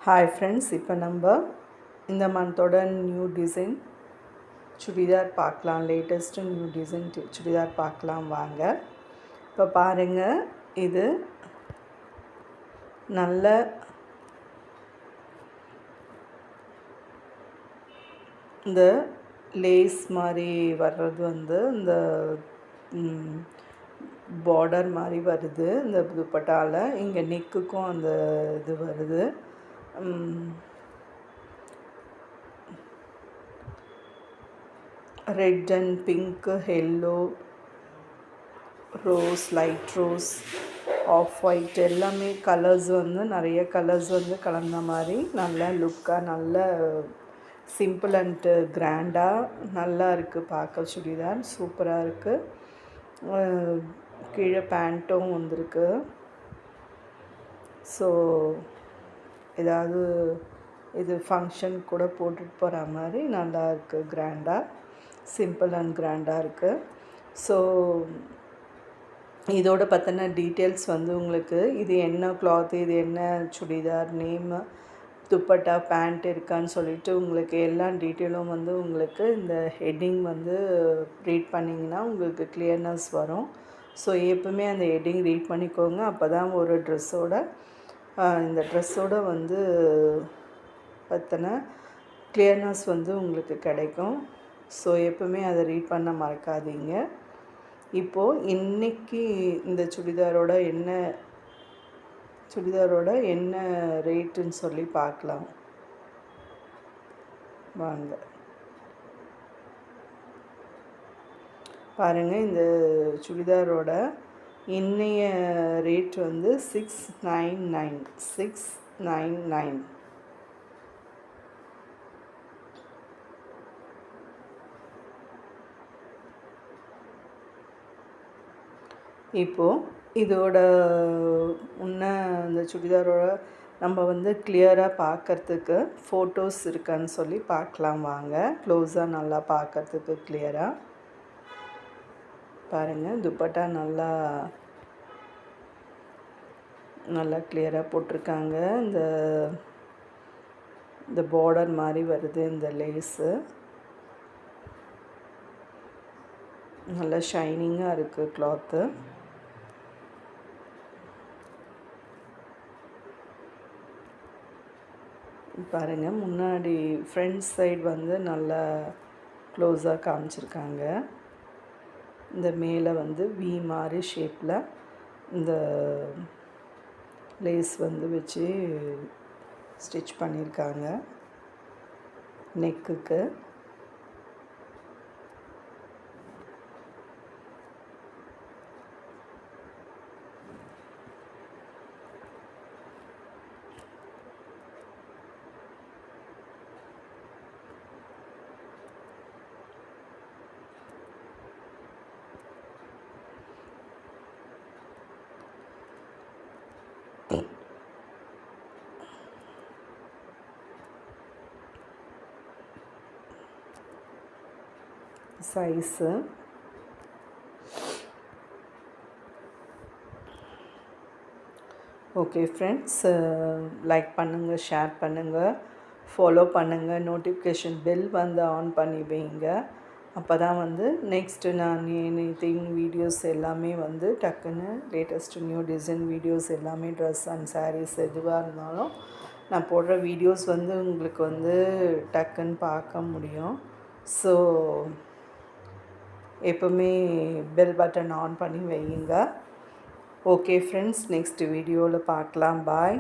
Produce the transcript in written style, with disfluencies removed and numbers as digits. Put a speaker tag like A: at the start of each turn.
A: Hi friends, இப்போ நம்ம இந்த மந்தோட நியூ டிசைன் சுடிதார் பார்க்கலாம். லேட்டஸ்ட்டு நியூ டிசைன் சுடிதார் பார்க்கலாம் வாங்க. இப்போ பாருங்கள், இது நல்ல இந்த லேஸ் மாதிரி வர்றது இந்த பார்டர் மாதிரி வருது. இந்த துப்பட்டாவில் இங்கே நெக்குக்கும் அந்த இது வருது. Red and pink, yellow, rose, light rose, off white எல்லாமே கலர்ஸ் நிறைய கலர்ஸ் கலந்த மாதிரி நல்ல லுக்காக, நல்ல சிம்பிள் அண்ட் கிராண்டாக நல்லா இருக்குது பார்க்க. சுடிதார் சூப்பராக இருக்குது. கீழே பேண்ட்டும் வந்திருக்கு. ஸோ ஏதாவது இது ஃபங்க்ஷன் கூட போட்டுட்டு போகிற மாதிரி நல்லா இருக்குது. கிராண்டாக, சிம்பிள் அண்ட் கிராண்டாக இருக்குது. ஸோ இதோட பற்றின டீட்டெயில்ஸ் உங்களுக்கு இது என்ன கிளாத்து, இது என்ன சுடிதார், நேமு, துப்பட்டா, பேண்ட் இருக்கான்னு சொல்லிட்டு உங்களுக்கு எல்லா டீட்டெயிலும் உங்களுக்கு இந்த ஹெட்டிங் ரீட் பண்ணிங்கன்னா உங்களுக்கு கிளியர்னஸ் வரும். ஸோ எப்பவுமே அந்த ஹெட்டிங் ரீட் பண்ணிக்கோங்க. அப்போ தான் ஒரு ட்ரெஸ்ஸோட இந்த ட்ரெஸ்ஸோட பற்றின கிளியர்னஸ் உங்களுக்கு கிடைக்கும். ஸோ எப்பவுமே அதை ரீட் பண்ண மறக்காதீங்க. இப்போது இன்றைக்கி இந்த சுடிதாரோட என்ன ரேட்டுன்னு சொல்லி பார்க்கலாம் வாங்க. பாருங்கள், இந்த சுடிதாரோட இன்னைய ரேட் 699. இப்போது இதோட இந்த சுடிதாரோட நம்ம கிளியராக பார்க்குறதுக்கு ஃபோட்டோஸ் இருக்கான்னு சொல்லி பார்க்கலாம் வாங்க. க்ளோஸாக நல்லா பார்க்குறதுக்கு கிளியராக பாருங்கள். துப்பட்டா நல்லா கிளியராக போட்டிருக்காங்க. இந்த பார்டர் மாதிரி வருது. இந்த லேஸு நல்லா ஷைனிங்காக இருக்குது கிளாத்து. பாருங்கள், முன்னாடி ஃப்ரண்ட் சைடு நல்லா க்ளோஸாக காமிச்சிருக்காங்க. இந்த மேலே வி மாதிரி ஷேப்பில் இந்த லேஸ் வச்சு ஸ்டிச் பண்ணியிருக்காங்க நெக்குக்கு. சைஸு ஓகே ஃப்ரெண்ட்ஸ், லைக் பண்ணுங்கள், ஷேர் பண்ணுங்கள், ஃபாலோ பண்ணுங்கள், நோட்டிஃபிகேஷன் பெல் ஆன் பண்ணி வைங்க. அப்போ தான் நெக்ஸ்ட்டு நான் எனிதிங் வீடியோஸ் எல்லாமே டக்குன்னு லேட்டஸ்ட்டு நியூ டிசைன் வீடியோஸ் எல்லாமே ட்ரெஸ் அண்ட் சாரீஸ் எதுவாக இருந்தாலும் நான் போடுற வீடியோஸ் உங்களுக்கு டக்குன்னு பார்க்க முடியும். ஸோ எப்போவுமே பெல் பட்டன் ஆன் பண்ணி வைங்க. ஓகே ஃப்ரெண்ட்ஸ், நெக்ஸ்ட் வீடியோவில் பார்க்கலாம். பாய்.